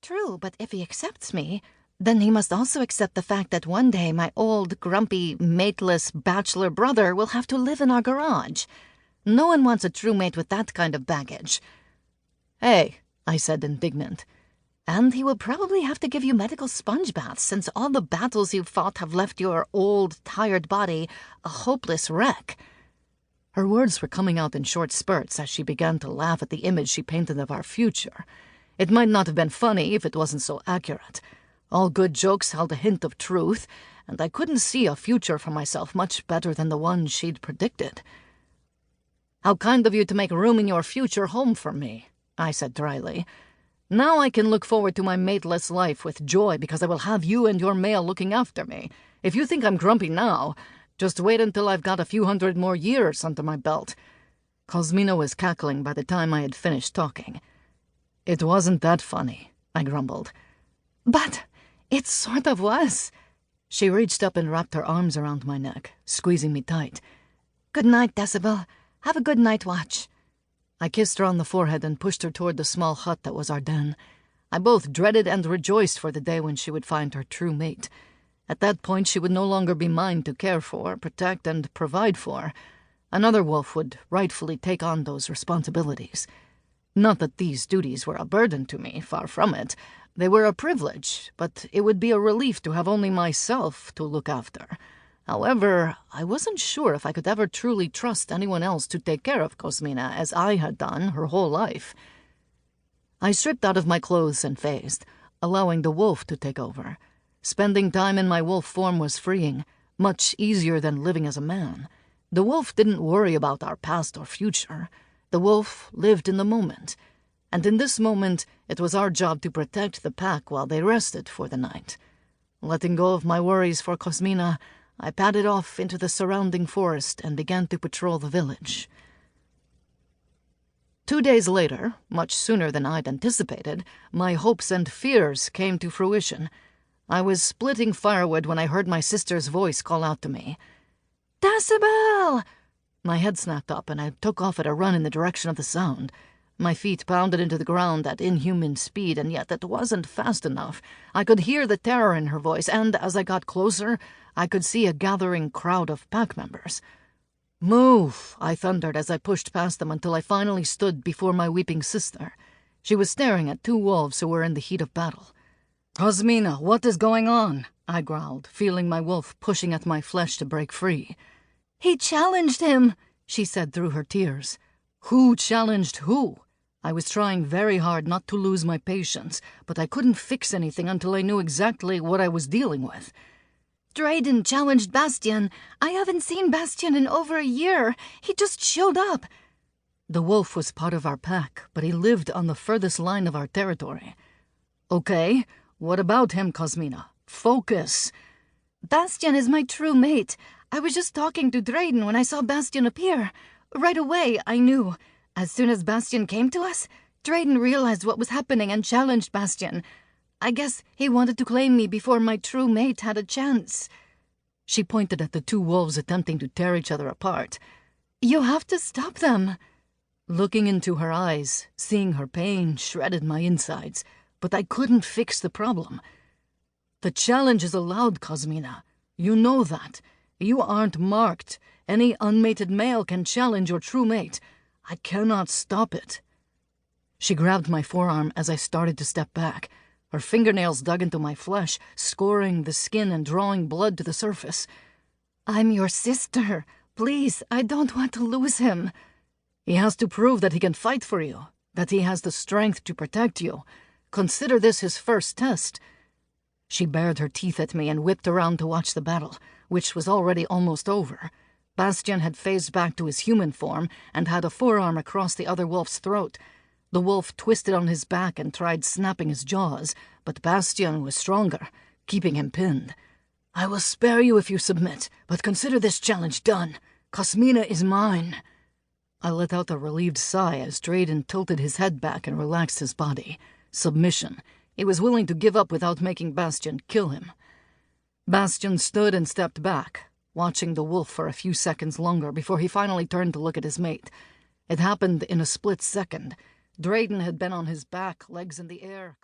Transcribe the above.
true, but if he accepts me, then he must also accept the fact that one day my old, grumpy, mateless bachelor brother will have to live in our garage. No one wants a true mate with that kind of baggage. Hey, I said, indignant. And he will probably have to give you medical sponge baths since all the battles you've fought have left your old, tired body a hopeless wreck. Her words were coming out in short spurts as she began to laugh at the image she painted of our future. It might not have been funny if it wasn't so accurate. All good jokes held a hint of truth, and I couldn't see a future for myself much better than the one she'd predicted. How kind of you to make room in your future home for me, I said dryly. Now I can look forward to my mateless life with joy because I will have you and your male looking after me. If you think I'm grumpy now, just wait until I've got a few hundred more years under my belt. Cosmina was cackling by the time I had finished talking. It wasn't that funny, I grumbled. But it sort of was. She reached up and wrapped her arms around my neck, squeezing me tight. Good night, Decibel. Have a good night watch. I kissed her on the forehead and pushed her toward the small hut that was our den. I both dreaded and rejoiced for the day when she would find her true mate. At that point, she would no longer be mine to care for, protect, and provide for. Another wolf would rightfully take on those responsibilities. Not that these duties were a burden to me, far from it. They were a privilege, but it would be a relief to have only myself to look after. However, I wasn't sure if I could ever truly trust anyone else to take care of Cosmina as I had done her whole life. I stripped out of my clothes and phased, allowing the wolf to take over. Spending time in my wolf form was freeing, much easier than living as a man. The wolf didn't worry about our past or future. The wolf lived in the moment. And in this moment, it was our job to protect the pack while they rested for the night. Letting go of my worries for Cosmina, I padded off into the surrounding forest and began to patrol the village. 2 days later, much sooner than I'd anticipated, my hopes and fears came to fruition. I was splitting firewood when I heard my sister's voice call out to me. Decibel! My head snapped up and I took off at a run in the direction of the sound. My feet pounded into the ground at inhuman speed, and yet it wasn't fast enough. I could hear the terror in her voice, and as I got closer, I could see a gathering crowd of pack members. Move, I thundered as I pushed past them until I finally stood before my weeping sister. She was staring at 2 wolves who were in the heat of battle. Cosmina, what is going on? I growled, feeling my wolf pushing at my flesh to break free. He challenged him, she said through her tears. Who challenged who? I was trying very hard not to lose my patience, but I couldn't fix anything until I knew exactly what I was dealing with. Drayden challenged Bastian. I haven't seen Bastian in over a year. He just showed up. The wolf was part of our pack, but he lived on the furthest line of our territory. Okay, what about him, Cosmina? Focus. Bastian is my true mate. I was just talking to Drayden when I saw Bastian appear. Right away, I knew. As soon as Bastian came to us, Drayden realized what was happening and challenged Bastian. I guess he wanted to claim me before my true mate had a chance. She pointed at the 2 wolves attempting to tear each other apart. You have to stop them. Looking into her eyes, seeing her pain shredded my insides, but I couldn't fix the problem. The challenge is allowed, Cosmina. You know that. You aren't marked. Any unmated male can challenge your true mate. I cannot stop it. She grabbed my forearm as I started to step back. Her fingernails dug into my flesh, scoring the skin and drawing blood to the surface. I'm your sister. Please, I don't want to lose him. He has to prove that he can fight for you, that he has the strength to protect you. Consider this his first test. She bared her teeth at me and whipped around to watch the battle, which was already almost over. Bastian had phased back to his human form and had a forearm across the other wolf's throat. The wolf twisted on his back and tried snapping his jaws, but Bastian was stronger, keeping him pinned. I will spare you if you submit, but consider this challenge done. Cosmina is mine. I let out a relieved sigh as Drayden tilted his head back and relaxed his body. Submission. He was willing to give up without making Bastian kill him. Bastian stood and stepped back, watching the wolf for a few seconds longer before he finally turned to look at his mate. It happened in a split second. Drayden had been on his back, legs in the air.